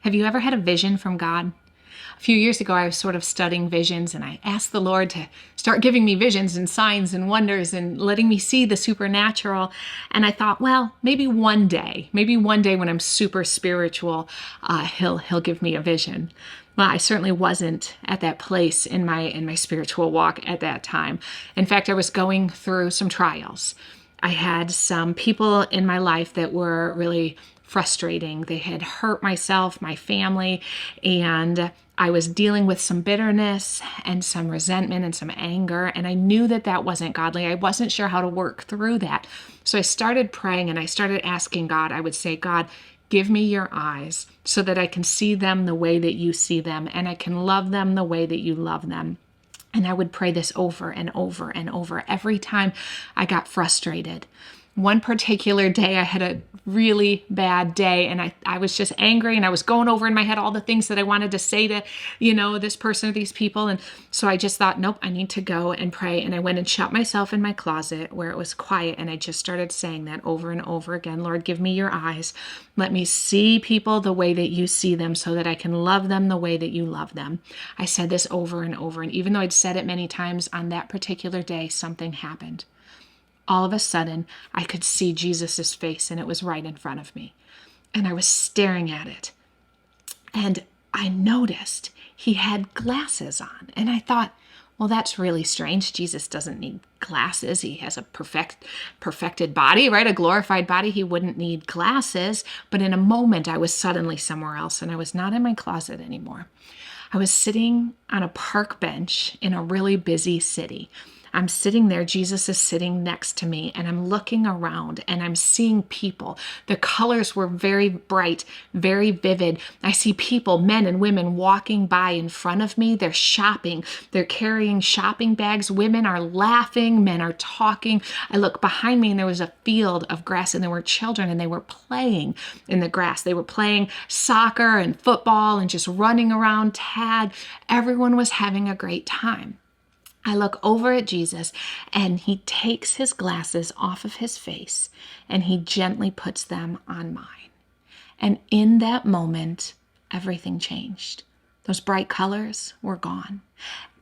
Have you ever had a vision from God? A few years ago, I was sort of studying visions, and I asked the Lord to start giving me visions and signs and wonders and letting me see the supernatural. And I thought, well, maybe one day when I'm super spiritual, he'll give me a vision. Well, I certainly wasn't at that place in my spiritual walk at that time. In fact, I was going through some trials. I had some people in my life that were really frustrating. They had hurt myself, my family, and I was dealing with some bitterness and some resentment and some anger, and I knew that that wasn't godly. I wasn't sure how to work through that. So I started praying and I started asking God. I would say, God, give me your eyes so that I can see them the way that you see them, and I can love them the way that you love them. And I would pray this over and over and over every time I got frustrated. One particular day, I had a really bad day, and I was just angry, and I was going over in my head all the things that I wanted to say to, this person or these people. And so I just thought, nope, I need to go and pray. And I went and shut myself in my closet where it was quiet. And I just started saying that over and over again. Lord, give me your eyes. Let me see people the way that you see them so that I can love them the way that you love them. I said this over and over. And even though I'd said it many times, on that particular day, something happened. All of a sudden, I could see Jesus's face, and it was right in front of me. And I was staring at it. And I noticed he had glasses on. And I thought, well, that's really strange. Jesus doesn't need glasses. He has a perfected body, right? A glorified body. He wouldn't need glasses. But in a moment, I was suddenly somewhere else, and I was not in my closet anymore. I was sitting on a park bench in a really busy city. I'm sitting there, Jesus is sitting next to me, and I'm looking around and I'm seeing people. The colors were very bright, very vivid. I see people, men and women, walking by in front of me. They're shopping. They're carrying shopping bags. Women are laughing. Men are talking. I look behind me, and there was a field of grass, and there were children, and they were playing in the grass. They were playing soccer and football and just running around, tag. Everyone was having a great time. I look over at Jesus, and he takes his glasses off of his face and he gently puts them on mine. And in that moment, everything changed. Those bright colors were gone.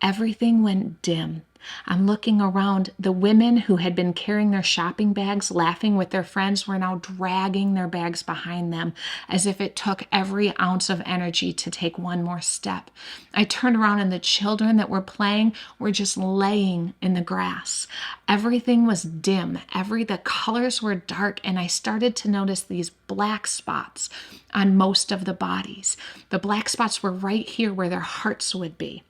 Everything went dim. I'm looking around. The women who had been carrying their shopping bags, laughing with their friends, were now dragging their bags behind them as if it took every ounce of energy to take one more step. I turned around, and the children that were playing were just laying in the grass. Everything was dim. The colors were dark, and I started to notice these black spots on most of the bodies. The black spots were right here where their hearts would be.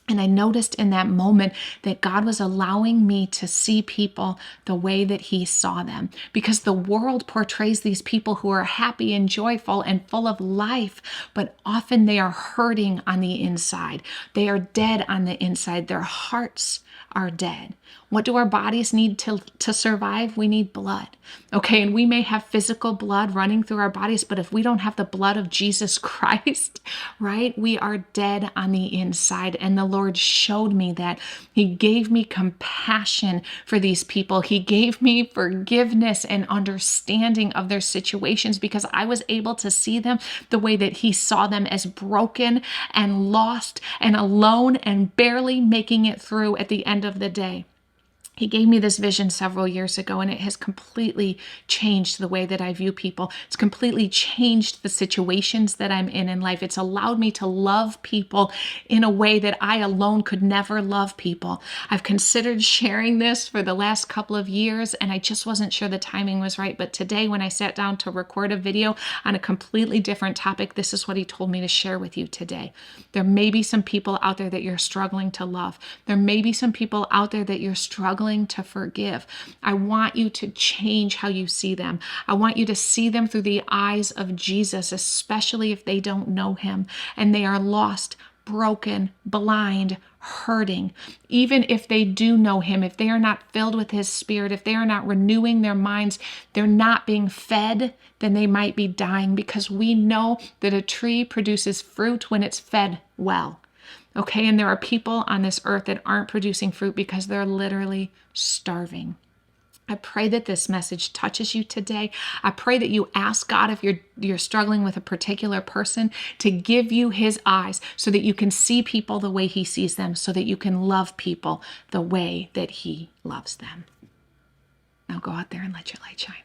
And I noticed in that moment that God was allowing me to see people the way that he saw them, because the world portrays these people who are happy and joyful and full of life, but often they are hurting on the inside. They are dead on the inside. Their hearts are dead. What do our bodies need to survive? We need blood. Okay, and we may have physical blood running through our bodies, but if we don't have the blood of Jesus Christ, right, we are dead on the inside. And the Lord showed me that. He gave me compassion for these people. He gave me forgiveness and understanding of their situations, because I was able to see them the way that he saw them, as broken and lost and alone and barely making it through at the end of the day. He gave me this vision several years ago, and it has completely changed the way that I view people. It's completely changed the situations that I'm in life. It's allowed me to love people in a way that I alone could never love people. I've considered sharing this for the last couple of years, and I just wasn't sure the timing was right. But today, when I sat down to record a video on a completely different topic, this is what he told me to share with you today. There may be some people out there that you're struggling to love. There may be some people out there that you're struggling to forgive. I want you to change how you see them. I want you to see them through the eyes of Jesus, especially if they don't know him and they are lost, broken, blind, hurting. Even if they do know him, if they are not filled with his spirit, if they are not renewing their minds, they're not being fed, then they might be dying, because we know that a tree produces fruit when it's fed well. Okay, and there are people on this earth that aren't producing fruit because they're literally starving. I pray that this message touches you today. I pray that you ask God, if you're struggling with a particular person, to give you his eyes so that you can see people the way he sees them, so that you can love people the way that he loves them. Now go out there and let your light shine.